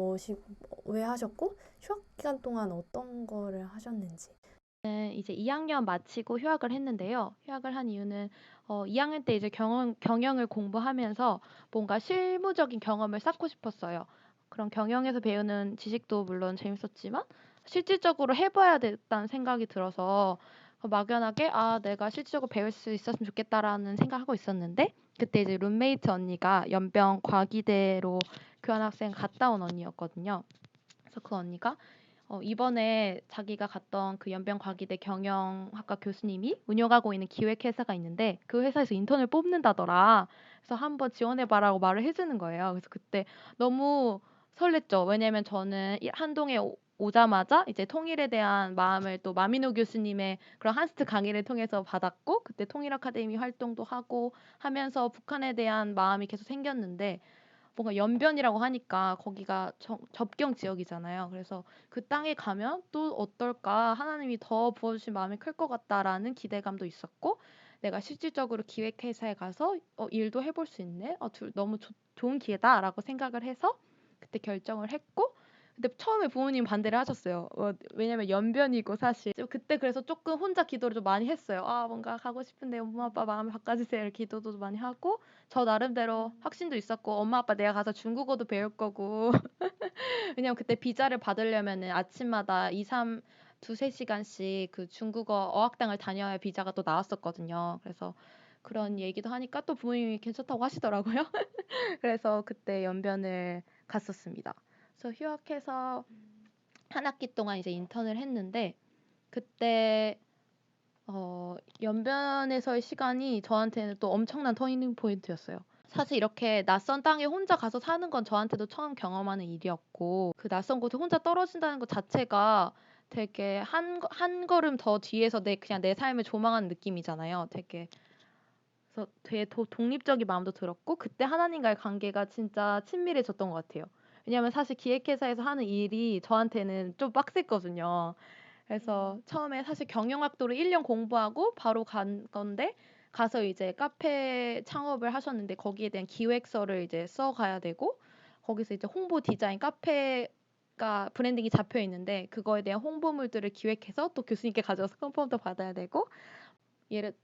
왜 하셨고 휴학 기간 동안 어떤 거를 하셨는지. 이제 2학년 마치고 휴학을 했는데요. 휴학을 한 이유는 2학년 때 이제 경영을 공부하면서 뭔가 실무적인 경험을 쌓고 싶었어요. 그런 경영에서 배우는 지식도 물론 재밌었지만 실질적으로 해봐야 됐다는 생각이 들어서 막연하게 내가 실질적으로 배울 수 있었으면 좋겠다라는 생각하고 있었는데 그때 이제 룸메이트 언니가 연병 과기대로 교환학생 갔다 온 언니였거든요. 그래서 그 언니가 이번에 자기가 갔던 그 연변과기대 경영학과 교수님이 운영하고 있는 기획회사가 있는데 그 회사에서 인턴을 뽑는다더라. 그래서 한번 지원해봐라고 말을 해주는 거예요. 그래서 그때 너무 설렜죠. 왜냐면 저는 한동에 오자마자 이제 통일에 대한 마음을 또 마미노 교수님의 그런 한스트 강의를 통해서 받았고 그때 통일 아카데미 활동도 하고 하면서 북한에 대한 마음이 계속 생겼는데 뭔가 연변이라고 하니까 거기가 접경 지역이잖아요. 그래서 그 땅에 가면 또 어떨까? 하나님이 더 부어주신 마음이 클 것 같다라는 기대감도 있었고, 내가 실질적으로 기획회사에 가서 일도 해볼 수 있네. 너무 좋은 기회다라고 생각을 해서 그때 결정을 했고, 근데 처음에 부모님 반대를 하셨어요. 왜냐면 연변이고 사실 그때 그래서 조금 혼자 기도를 좀 많이 했어요. 뭔가 가고 싶은데 엄마 아빠 마음을 바꿔주세요. 이렇게 기도도 많이 하고 저 나름대로 확신도 있었고 엄마 아빠 내가 가서 중국어도 배울 거고 왜냐면 그때 비자를 받으려면은 아침마다 2-3시간씩 그 중국어 어학당을 다녀야 비자가 또 나왔었거든요. 그래서 그런 얘기도 하니까 또 부모님이 괜찮다고 하시더라고요. 그래서 그때 연변을 갔었습니다. 그래서 휴학해서 한 학기 동안 이제 인턴을 했는데 그때 연변에서의 시간이 저한테는 또 엄청난 터닝 포인트였어요. 사실 이렇게 낯선 땅에 혼자 가서 사는 건 저한테도 처음 경험하는 일이었고 그 낯선 곳에 혼자 떨어진다는 것 자체가 되게 한 걸음 더 뒤에서 그냥 내 삶을 조망하는 느낌이잖아요. 그래서 되게 독립적인 마음도 들었고 그때 하나님과의 관계가 진짜 친밀해졌던 것 같아요. 왜냐하면 사실 기획회사에서 하는 일이 저한테는 좀 빡셌거든요. 그래서 처음에 사실 경영학도를 1년 공부하고 바로 간 건데 가서 이제 카페 창업을 하셨는데 거기에 대한 기획서를 이제 써가야 되고 거기서 이제 홍보 디자인 카페가 브랜딩이 잡혀 있는데 그거에 대한 홍보물들을 기획해서 또 교수님께 가져와서 컨펌도 받아야 되고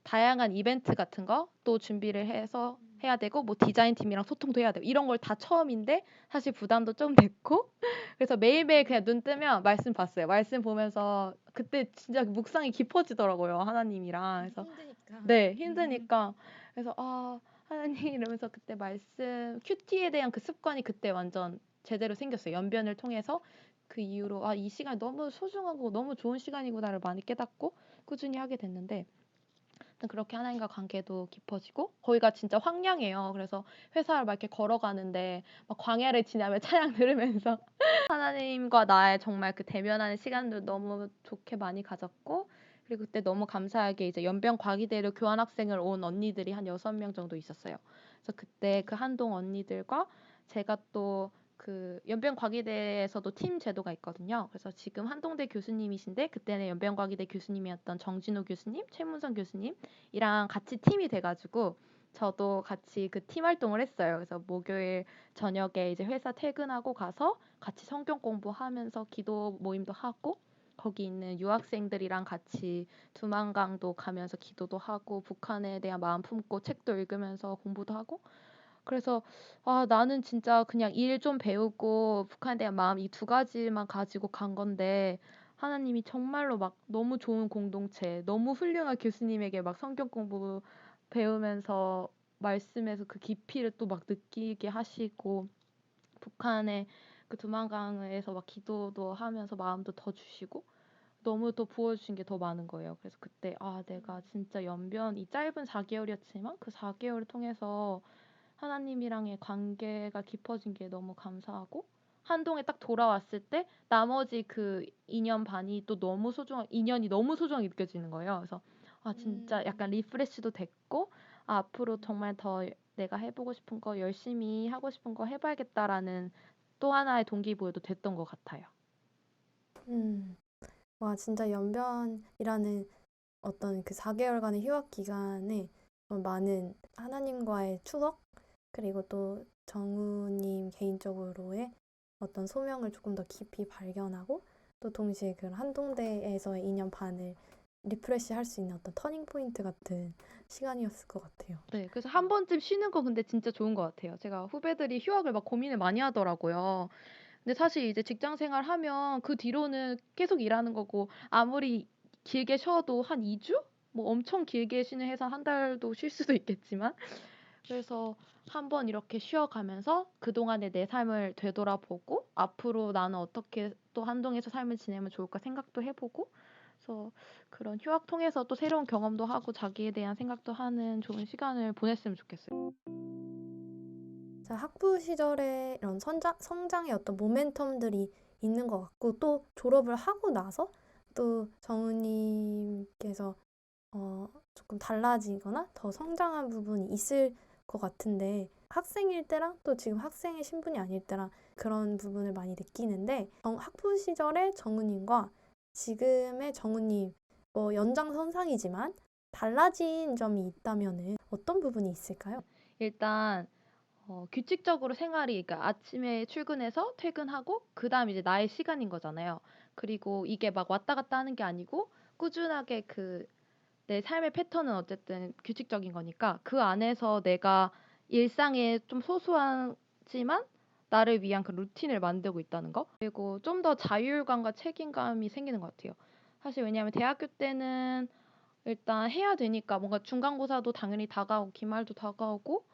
다양한 이벤트 같은 거 또 준비를 해서 해야 되고 뭐 디자인 팀이랑 소통도 해야 되고 이런 걸 다 처음인데 사실 부담도 좀 됐고 그래서 매일매일 그냥 눈 뜨면 말씀 봤어요. 말씀 보면서 그때 진짜 묵상이 깊어지더라고요, 하나님이랑. 그래서 힘드니까. 네, 힘드니까. 그래서 아, 하나님 이러면서 그때 말씀 큐티에 대한 그 습관이 그때 완전 제대로 생겼어요. 연변을 통해서 그 이후로 아, 이 시간이 너무 소중하고 너무 좋은 시간이구나를 많이 깨닫고 꾸준히 하게 됐는데 아무튼 그렇게 하나님과 관계도 깊어지고 거기가 진짜 황량해요. 그래서 회사를 막 이렇게 걸어가는데 막 광야를 지나며 찬양 들으면서 하나님과 나의 정말 그 대면하는 시간도 너무 좋게 많이 가졌고 그리고 그때 너무 감사하게 이제 연변 과기대로 교환학생을 온 언니들이 한 6명 정도 있었어요. 그래서 그때 그 한동 언니들과 제가 또 그 연변 과기대에서도 팀 제도가 있거든요. 그래서 지금 한동대 교수님이신데 그때는 연변 과기대 교수님이었던 정진호 교수님, 최문성 교수님이랑 같이 팀이 돼가지고 저도 같이 그 팀 활동을 했어요. 그래서 목요일 저녁에 이제 회사 퇴근하고 가서 같이 성경 공부하면서 기도 모임도 하고 거기 있는 유학생들이랑 같이 두만강도 가면서 기도도 하고 북한에 대한 마음 품고 책도 읽으면서 공부도 하고 그래서 아, 나는 진짜 그냥 일 좀 배우고 북한에 대한 마음 이 두 가지만 가지고 간 건데 하나님이 정말로 막 너무 좋은 공동체, 너무 훌륭한 교수님에게 막 성경 공부 배우면서 말씀에서 그 깊이를 또 막 느끼게 하시고 북한의 그 두만강에서 막 기도도 하면서 마음도 더 주시고 너무 더 부어주신 게 더 많은 거예요. 그래서 그때 아, 내가 진짜 연변 이 짧은 4개월이었지만 그 4개월을 통해서 하나님이랑의 관계가 깊어진 게 너무 감사하고 한동에 딱 돌아왔을 때 나머지 그 2년 반이 또 너무 소중한 2년이 너무 소중하게 느껴지는 거예요. 그래서 아, 진짜 약간 리프레시도 됐고 아, 앞으로 정말 더 내가 해보고 싶은 거 열심히 하고 싶은 거 해봐야겠다라는 또 하나의 동기부여도 됐던 것 같아요. 음, 와, 진짜 연변이라는 어떤 그 4개월간의 휴학 기간에 많은 하나님과의 추억, 그리고 또 정우님 개인적으로의 어떤 소명을 조금 더 깊이 발견하고 또 동시에 그 한동대에서의 2년 반을 리프레시 할 수 있는 어떤 터닝 포인트 같은 시간이었을 것 같아요. 네, 그래서 한 번쯤 쉬는 거 근데 진짜 좋은 것 같아요. 제가 후배들이 휴학을 막 고민을 많이 하더라고요. 근데 사실 이제 직장 생활하면 그 뒤로는 계속 일하는 거고 아무리 길게 쉬어도 한 2주? 뭐 엄청 길게 쉬는 회사 한 달도 쉴 수도 있겠지만 그래서 한번 이렇게 쉬어가면서 그동안의 내 삶을 되돌아보고 앞으로 나는 어떻게 또 한동에서 삶을 지내면 좋을까 생각도 해보고 그래서 그런 휴학 통해서 또 새로운 경험도 하고 자기에 대한 생각도 하는 좋은 시간을 보냈으면 좋겠어요. 자, 학부 시절에 이런 성장의 어떤 모멘텀들이 있는 것 같고 또 졸업을 하고 나서 또 정우님께서 조금 달라지거나 더 성장한 부분이 있을 것 같은데 학생일 때랑 또 지금 학생의 신분이 아닐 때랑 그런 부분을 많이 느끼는데 학부 시절의 정우님과 지금의 정우님 연장선상이지만 달라진 점이 있다면은 어떤 부분이 있을까요? 일단 규칙적으로 생활이 그러니까 아침에 출근해서 퇴근하고 그다음 이제 나의 시간인 거잖아요. 그리고 이게 막 왔다 갔다 하는 게 아니고 꾸준하게 그 내 삶의 패턴은 어쨌든 규칙적인 거니까 그 안에서 내가 일상에 좀 소소하지만 나를 위한 그 루틴을 만들고 있다는 거. 그리고 좀 더 자율감과 책임감이 생기는 것 같아요. 사실 왜냐하면 대학교 때는 일단 해야 되니까 뭔가 중간고사도 당연히 다가오고 기말도 다가오고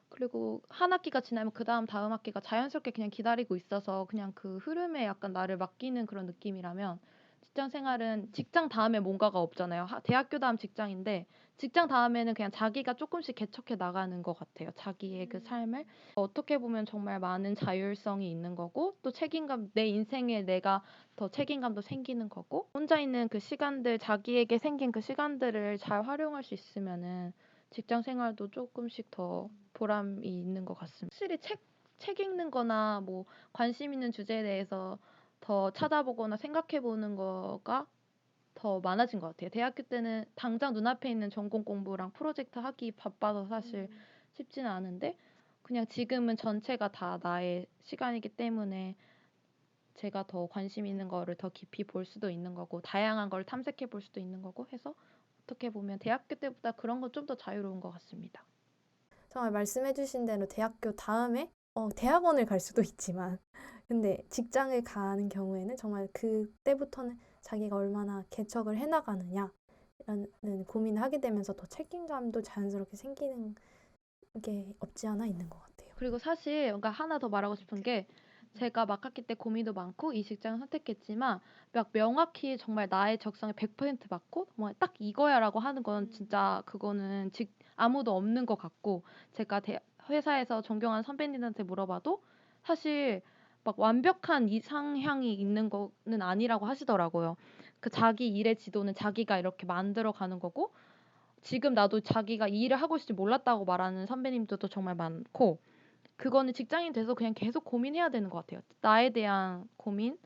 그리고 한 학기가 지나면 그다음 다음 학기가 자연스럽게 그냥 기다리고 있어서 그냥 그 흐름에 약간 나를 맡기는 그런 느낌이라면 직장 생활은 직장 다음에 뭔가가 없잖아요. 대학교 다음 직장인데 직장 다음에는 그냥 자기가 조금씩 개척해 나가는 것 같아요. 자기의 그 삶을 어떻게 보면 정말 많은 자율성이 있는 거고 또 책임감 내 인생에 내가 더 책임감도 생기는 거고 혼자 있는 그 시간들 자기에게 생긴 그 시간들을 잘 활용할 수 있으면은 직장 생활도 조금씩 더 보람이 있는 것 같습니다. 확실히 책 읽는 거나 뭐 관심 있는 주제에 대해서 더 찾아보거나 생각해 보는 거가 더 많아진 것 같아요. 대학교 때는 당장 눈앞에 있는 전공 공부랑 프로젝트 하기 바빠서 사실 쉽지는 않은데 그냥 지금은 전체가 다 나의 시간이기 때문에 제가 더 관심 있는 거를 더 깊이 볼 수도 있는 거고 다양한 걸 탐색해 볼 수도 있는 거고 해서 어떻게 보면 대학교 때보다 그런 건 좀 더 자유로운 것 같습니다. 정말 말씀해주신 대로 대학교 다음에 대학원을 갈 수도 있지만 근데 직장을 가는 경우에는 정말 그때부터는 자기가 얼마나 개척을 해나가느냐라는 고민을 하게 되면서 더 책임감도 자연스럽게 생기는 게 없지 않아 있는 것 같아요. 그리고 사실 그러니까 하나 더 말하고 싶은 게 제가 막학기 때 고민도 많고 이 직장을 선택했지만 막 명확히 정말 나의 적성에 100% 맞고 정말 딱 이거야라고 하는 건 진짜 그거는 아무도 없는 것 같고 제가 회사에서 존경하는 선배님한테 물어봐도 사실 막 완벽한 이상향이 있는 거는 아니라고 하시더라고요. 그 자기 일의 지도는 자기가 이렇게 만들어 가는 거고 지금 나도 자기가 이 일을 하고 있을지 몰랐다고 말하는 선배님들도 정말 많고 그거는 직장인 돼서 그냥 계속 고민해야 되는 것 같아요. 나에 대한 고민.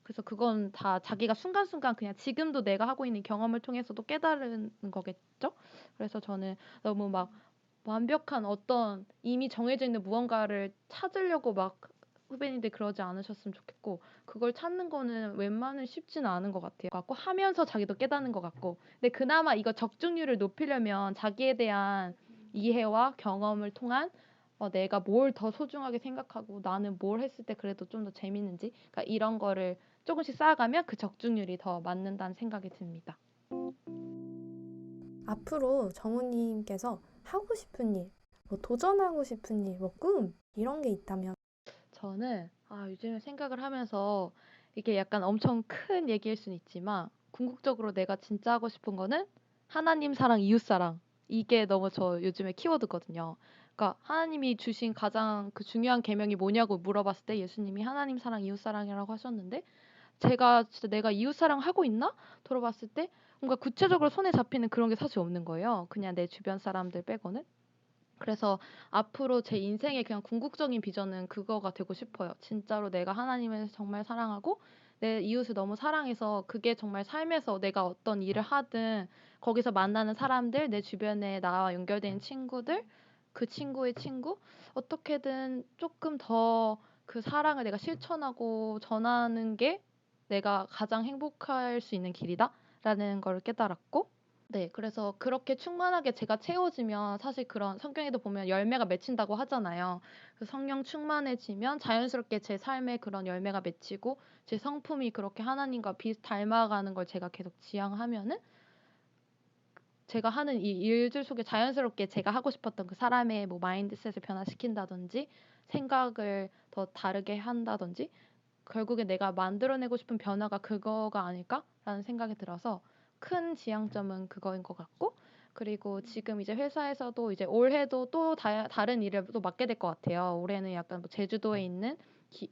그래서 그건 다 자기가 순간순간 그냥 지금도 내가 하고 있는 경험을 통해서도 깨달은 거겠죠? 그래서 저는 너무 막 완벽한 어떤 이미 정해져 있는 무언가를 찾으려고 막 후배님들 그러지 않으셨으면 좋겠고 그걸 찾는 거는 웬만하면 쉽지는 않은 것 같아요. 하면서 자기도 깨닫는 것 같고 근데 그나마 이거 적중률을 높이려면 자기에 대한 이해와 경험을 통한 내가 뭘 더 소중하게 생각하고 나는 뭘 했을 때 그래도 좀 더 재밌는지 그러니까 이런 거를 조금씩 쌓아가면 그 적중률이 더 맞는다는 생각이 듭니다. 앞으로 정우님께서 하고 싶은 일, 뭐 도전하고 싶은 일, 뭐 꿈 이런 게 있다면 저는 요즘에 생각을 하면서 이게 약간 엄청 큰 얘기일 수는 있지만 궁극적으로 내가 진짜 하고 싶은 거는 하나님 사랑, 이웃 사랑. 이게 너무 저 요즘에 키워드거든요. 그러니까 하나님이 주신 가장 그 중요한 계명이 뭐냐고 물어봤을 때 예수님이 하나님 사랑, 이웃 사랑이라고 하셨는데 제가 진짜 내가 이웃 사랑 하고 있나? 들어봤을 때 뭔가 구체적으로 손에 잡히는 그런 게 사실 없는 거예요. 그냥 내 주변 사람들 빼고는. 그래서 앞으로 제 인생의 그냥 궁극적인 비전은 그거가 되고 싶어요. 진짜로 내가 하나님을 정말 사랑하고 내 이웃을 너무 사랑해서 그게 정말 삶에서 내가 어떤 일을 하든 거기서 만나는 사람들, 내 주변에 나와 연결된 친구들, 그 친구의 친구, 어떻게든 조금 더 그 사랑을 내가 실천하고 전하는 게 내가 가장 행복할 수 있는 길이다라는 걸 깨달았고 네. 그래서 그렇게 충만하게 제가 채워지면 사실 그런 성경에도 보면 열매가 맺힌다고 하잖아요. 그 성령 충만해지면 자연스럽게 제 삶에 그런 열매가 맺히고 제 성품이 그렇게 하나님과 닮아가는 걸 제가 계속 지향하면은 제가 하는 이 일들 속에 자연스럽게 제가 하고 싶었던 그 사람의 뭐 마인드셋을 변화시킨다든지 생각을 더 다르게 한다든지 결국에 내가 만들어내고 싶은 변화가 그거가 아닐까라는 생각이 들어서 큰 지향점은 그거인 것 같고 그리고 지금 이제 회사에서도 이제 올해도 또 다른 일을 또 맡게 될 것 같아요. 올해는 약간 뭐 제주도에 있는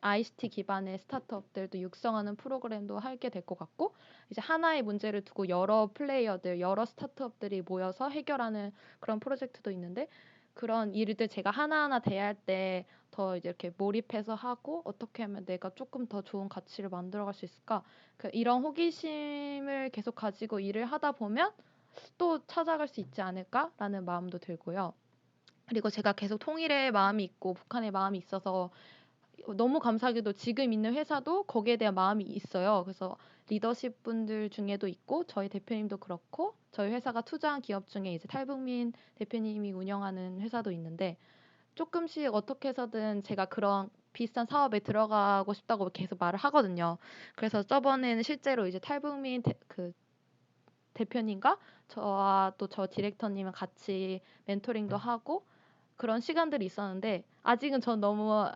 ICT 기반의 스타트업들도 육성하는 프로그램도 하게 될 것 같고 이제 하나의 문제를 두고 여러 플레이어들, 여러 스타트업들이 모여서 해결하는 그런 프로젝트도 있는데 그런 일들 제가 하나하나 대할 때 더 이제 이렇게 몰입해서 하고 어떻게 하면 내가 조금 더 좋은 가치를 만들어갈 수 있을까? 이런 호기심을 계속 가지고 일을 하다 보면 또 찾아갈 수 있지 않을까라는 마음도 들고요. 그리고 제가 계속 통일의 마음이 있고 북한의 마음이 있어서 너무 감사하게도 지금 있는 회사도 거기에 대한 마음이 있어요. 그래서 리더십 분들 중에도 있고 저희 대표님도 그렇고 저희 회사가 투자한 기업 중에 이제 탈북민 대표님이 운영하는 회사도 있는데 조금씩 어떻게 해서든 제가 그런 비슷한 사업에 들어가고 싶다고 계속 말을 하거든요. 그래서 저번에는 실제로 이제 탈북민 그 대표님과 저와 또 저 디렉터님은 같이 멘토링도 하고 그런 시간들이 있었는데 아직은 전 너무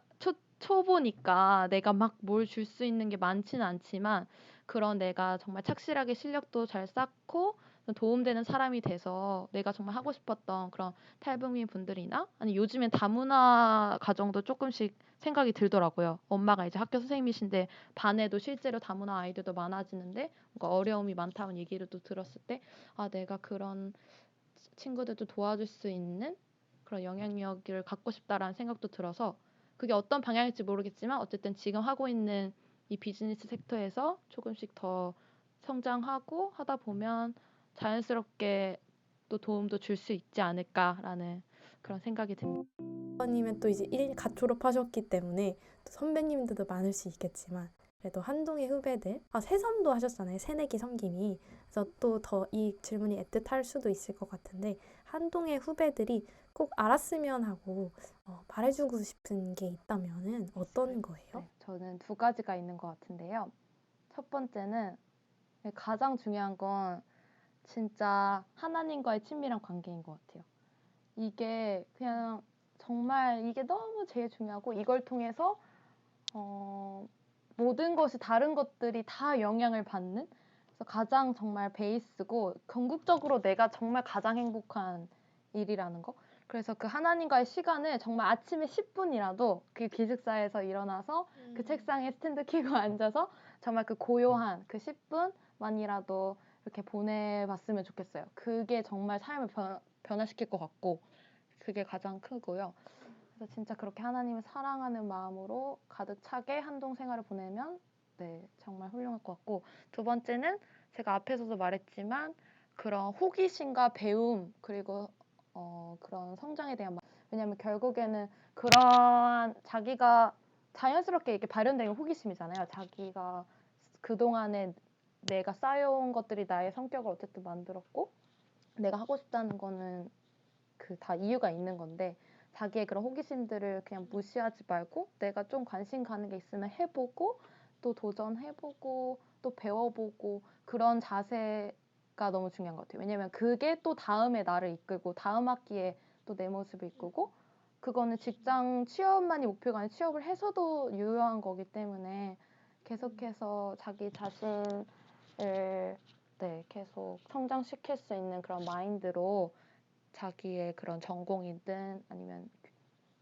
초보니까 내가 막 뭘 줄 수 있는 게 많지는 않지만 그런 내가 정말 착실하게 실력도 잘 쌓고 도움되는 사람이 돼서 내가 정말 하고 싶었던 그런 탈북민 분들이나 아니 요즘엔 다문화 가정도 조금씩 생각이 들더라고요. 엄마가 이제 학교 선생님이신데 반에도 실제로 다문화 아이들도 많아지는데 뭔가 어려움이 많다는 얘기를 또 들었을 때 내가 그런 친구들도 도와줄 수 있는 그런 영향력을 갖고 싶다라는 생각도 들어서 그게 어떤 방향일지 모르겠지만 어쨌든 지금 하고 있는 이 비즈니스 섹터에서 조금씩 더 성장하고 하다 보면 자연스럽게 또 도움도 줄 수 있지 않을까라는 그런 생각이 듭니다. 선배님은 또 이제 갓 졸업하셨기 때문에 또 선배님들도 많을 수 있겠지만 그래도 한동의 후배들 새섬도 하셨잖아요. 새내기 섬김이 그래서 또 더 이 질문이 애틋할 수도 있을 것 같은데 한동의 후배들이 꼭 알았으면 하고 말해주고 싶은 게 있다면은 어떤 거예요? 네, 저는 두 가지가 있는 것 같은데요. 첫 번째는 가장 중요한 건 진짜 하나님과의 친밀한 관계인 것 같아요. 이게 그냥 정말 이게 너무 제일 중요하고 이걸 통해서 모든 것이 다른 것들이 다 영향을 받는 그래서 가장 정말 베이스고 궁극적으로 내가 정말 가장 행복한 일이라는 거. 그래서 그 하나님과의 시간을 정말 아침에 10분이라도 그 기숙사에서 일어나서 그 책상에 스탠드 켜고 앉아서 정말 그 고요한 그 10분만이라도 이렇게 보내봤으면 좋겠어요. 그게 정말 삶을 변화시킬 것 같고 그게 가장 크고요. 그래서 진짜 그렇게 하나님을 사랑하는 마음으로 가득 차게 한동 생활을 보내면 네, 정말 훌륭할 것 같고 두 번째는 제가 앞에서도 말했지만 그런 호기심과 배움 그리고 그런 성장에 대한 왜냐하면 결국에는 그러한 자기가 자연스럽게 이렇게 발현된 호기심이잖아요. 자기가 그동안에 내가 쌓여온 것들이 나의 성격을 어쨌든 만들었고 내가 하고 싶다는 거는 그 다 이유가 있는 건데 자기의 그런 호기심들을 그냥 무시하지 말고 내가 좀 관심 가는 게 있으면 해보고 또 도전해보고 또 배워보고 그런 자세가 너무 중요한 것 같아요. 왜냐면 그게 또 다음에 나를 이끌고 다음 학기에 또 내 모습을 이끌고 그거는 직장 취업만이 목표가 아니라 취업을 해서도 유효한 거기 때문에 계속해서 자기 자신을 네, 계속 성장시킬 수 있는 그런 마인드로 자기의 그런 전공이든 아니면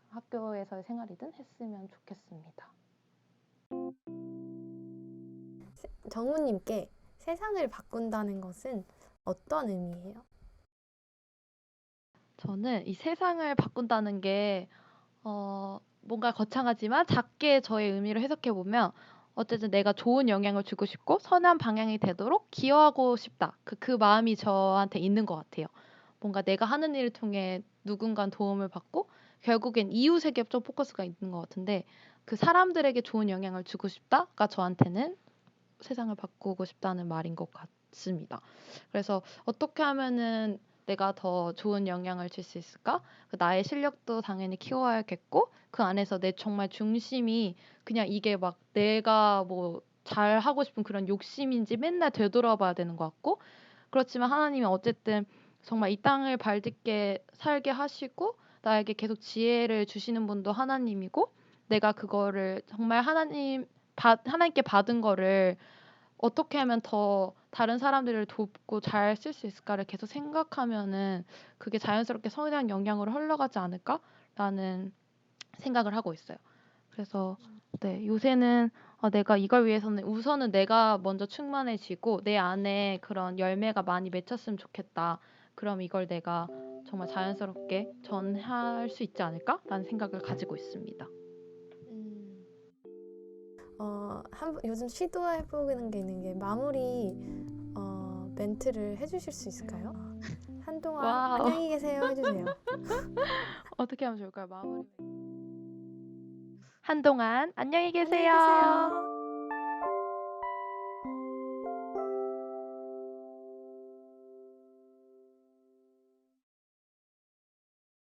학교에서의 생활이든 했으면 좋겠습니다. 정우님께 세상을 바꾼다는 것은 어떤 의미예요? 저는 이 세상을 바꾼다는 게 뭔가 거창하지만 작게 저의 의미를 해석해 보면 어쨌든 내가 좋은 영향을 주고 싶고 선한 방향이 되도록 기여하고 싶다. 그 마음이 저한테 있는 것 같아요. 뭔가 내가 하는 일을 통해 누군가 도움을 받고 결국엔 이웃에게 좀 포커스가 있는 것 같은데 그 사람들에게 좋은 영향을 주고 싶다가 저한테는 세상을 바꾸고 싶다는 말인 것 같습니다. 그래서 어떻게 하면은 내가 더 좋은 영향을 줄 수 있을까? 나의 실력도 당연히 키워야겠고 그 안에서 내 정말 중심이 그냥 이게 막 내가 뭐 잘하고 싶은 그런 욕심인지 맨날 되돌아봐야 되는 것 같고 그렇지만 하나님이 어쨌든 정말 이 땅을 발딛게 살게 하시고 나에게 계속 지혜를 주시는 분도 하나님이고 내가 그거를 정말 하나님께 받은 거를 어떻게 하면 더 다른 사람들을 돕고 잘 쓸 수 있을까를 계속 생각하면은 그게 자연스럽게 선한 영향으로 흘러가지 않을까라는 생각을 하고 있어요. 그래서 네, 요새는 내가 이걸 위해서는 우선은 내가 먼저 충만해지고 내 안에 그런 열매가 많이 맺혔으면 좋겠다. 그럼 이걸 내가 정말 자연스럽게 전할 수 있지 않을까라는 생각을 가지고 있습니다. 요즘 시도해보는 게 있는 게 마무리 멘트를 해주실 수 있을까요? 한동안 와우. 안녕히 계세요 해주세요. 어떻게 하면 좋을까요? 한동안 안녕히 안녕히 계세요. 계세요.